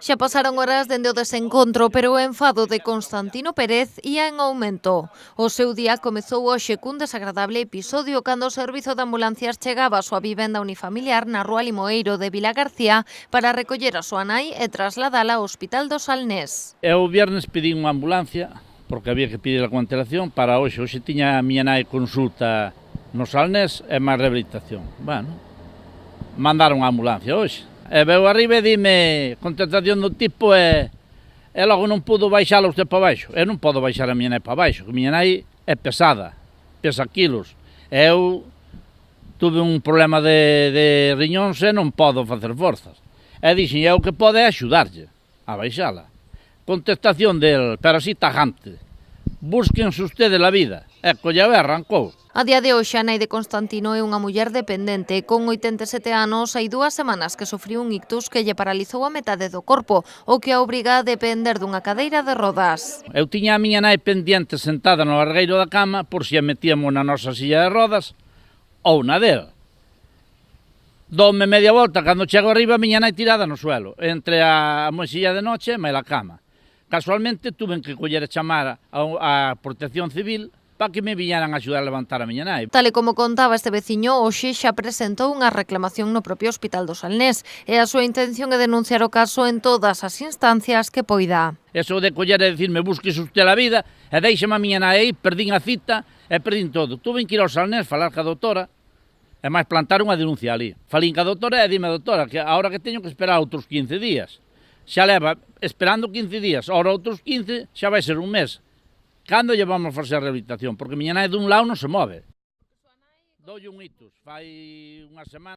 Xa pasaron horas dende o desencontro, pero o enfado de Constantino Pérez ía en aumento. O seu día comezou hoxe cun desagradable episodio cando o servizo de ambulancias chegaba á súa vivenda unifamiliar na rúa Limoeiro de Vilagarcía para recoller a súa nai e trasladala ao Hospital do Salnés. Eu o viernes pedí unha ambulancia, porque había que pedir a con antelación para hoxe. Hoxe tiña a miña nai consulta no Salnés e máis rehabilitación. Bueno, mandaron a ambulancia hoxe. E veu arriba e dime, contestación do tipo e logo non pudo baixala usted para baixo. Eu non podo baixar a miña nai para baixo, que a miña nai é pesada, pesa kilos. Eu tuve un problema de riñóns e non podo facer forzas. E dixen, eu que pode é axudarlle a baixala. Contestación del, pero así tajante. Búsquense ustedes la vida. E colleu e arrancou. A día de hoxe, a nai de Constantino é unha muller dependente. Con 87 anos, hai 2 semanas que sufriu un ictus que lle paralizou a metade do corpo, o que a obriga a depender dunha cadeira de rodas. Eu tiña a miña nai pendiente sentada no largueiro da cama por si a metíamos na nosa silla de rodas ou na dela. Doume media volta, cando chego arriba, a miña nai tirada no suelo, entre a moxilla de noche e a cama. Casualmente, tuve que coller e chamar a Protección Civil para que me viñeran a axudar a levantar a miña nai. Tal e como contaba este veciño, hoxe xa presentou unha reclamación no propio Hospital do Salnés e a súa intención é denunciar o caso en todas as instancias que poida. Eso de coller e dicirme, busques usted a vida e deixame a miña nai aí, perdín a cita e perdín todo. Tuve que ir ao Salnés, falar ca doutora e máis plantar unha denuncia ali. Falín ca doutora e dime, doutora, que a hora que teño que esperar outros 15 días. Xa leva esperando 15 días, ora outros 15 xa vai ser un mes. Cando lle vamos a facer a rehabilitación? Porque miña nai dun lado non se move. Doulle un ictus, fai unha semana.